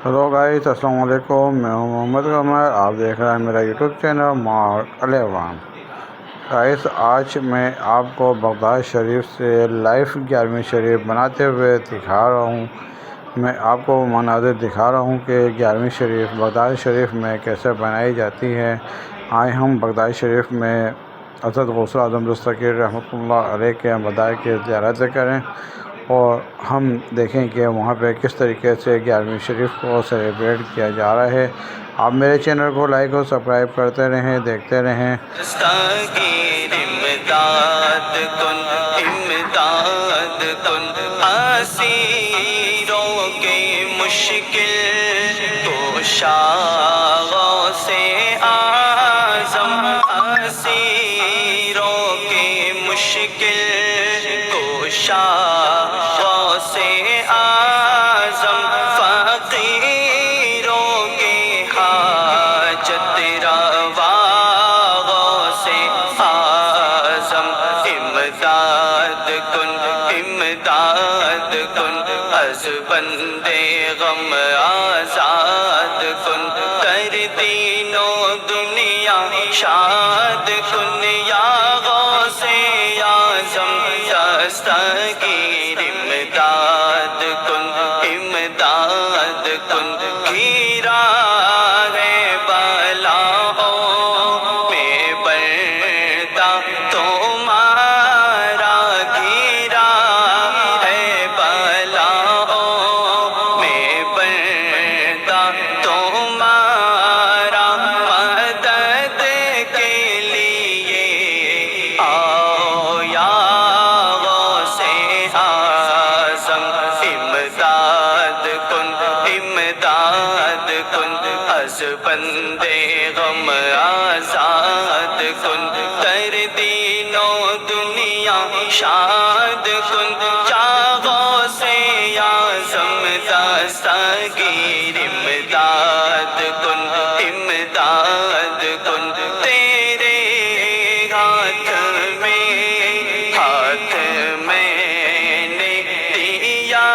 Hello guys, السلام علیکم۔ میں ہوں محمد قمر، آپ دیکھ رہے ہیں میرا یوٹیوب چینل ماحول الیوان۔ گائز، آج میں آپ کو بغداد شریف سے لائف 11ویں شریف بناتے ہوئے دکھا رہا ہوں۔ میں آپ کو مناظر دکھا رہا ہوں کہ 11ویں شریف بغداد شریف میں کیسے بنائی جاتی ہے۔ آئے ہم بغداد شریف میں حضرت غوث اعظم دستگیر رحمۃ اللہ علیہ کے مزار کی زیارت کریں اور ہم دیکھیں کہ وہاں پہ کس طریقے سے 11ویں شریف کو سیلیبریٹ کیا جا رہا ہے۔ آپ میرے چینل کو لائک اور سبسکرائب کرتے رہیں، دیکھتے رہیں۔ دستگیر امداد کن، امداد کن، اسیروں کے مشکل کشا غوث اعظم، اسیروں کے مشکل کشا غوث اعظم، فقیروں کے حاجت روا غوث اعظم، امداد کن، امداد کن، از بندے غم آزاد کن، کر دینوں دنیا شاد کن، یا غوث اعظم دستگیر امداد کن، امداد کن، گھیرا ہے بلاؤں میں بردہ تمہارا، گھیرا ہے بلاؤں میں بردہ تمہارا، مدد کے لیے آؤ یا غوث اعظم، امداد کن، امداد کن، از بندے غم آزاد کن، کر دینوں دنیا شاد کن، یا غوث اعظم دستگیر امداد کن، امداد کن، تیرے ہاتھ میں نے دیا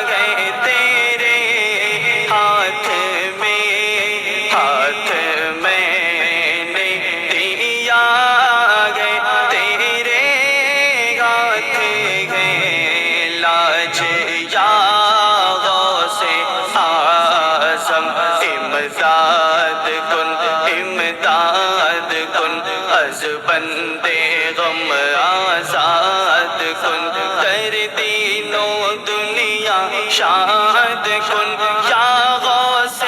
ہے، تیرے ہاتھ میں نے دیا ہے، تیرے ہاتھ ہے لاج، یا غوث اعظم امداد کن، امداد کن، از بندے غم آزاد کن، کر دینوں دنیا شاد کن، یا غوث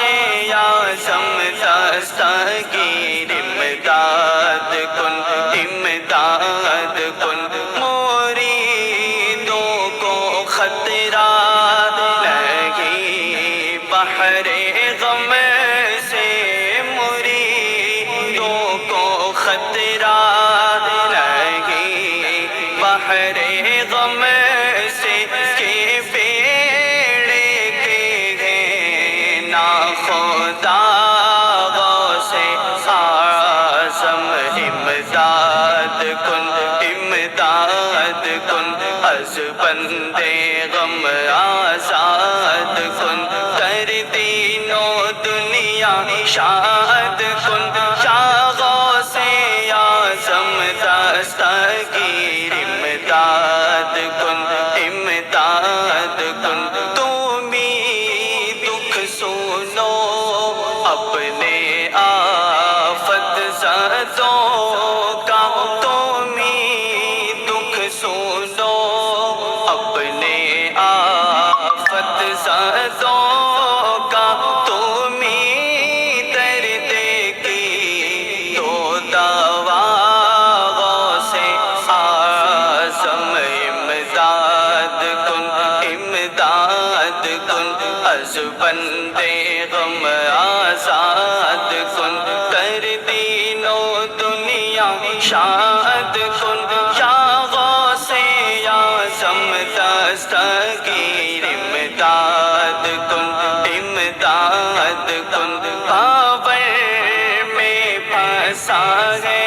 اعظم دستگیر امداد کن، امداد کن، مریدوں کو خطرہ نہیں بحر غم سے، مریدوں کو خطرہ نہیں بحر غم سے، کہ بیڑے کے ہیں ناخدا غوث اعظم، امداد کن، امداد کن، از بندے غم آزاد کن، کر دینوں دنیا شاد کن، یا غوث اعظم دستگیر امداد کن، امداد کن، تم ہی دکھ سنو اپنے آفت زدوں کا، تم ہی دکھ سنو اپنے آفت زدوں کا، تم ہی درد کی تو دوا غوث اعظم، امداد کن، امداد کن، از بندے غم آزاد کن، کر دینوں دنیا شاد کن، یا غوث اعظم دستگیر امداد کن، امداد کن، بھاور میں پھنسا ہے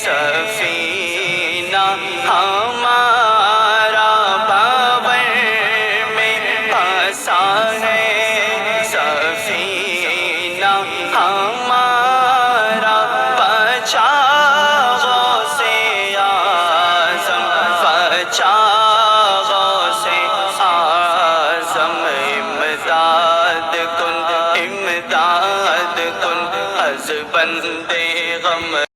سفینہ ہمارا، بھاور میں پھنسا ہے امداد کن از بندے غم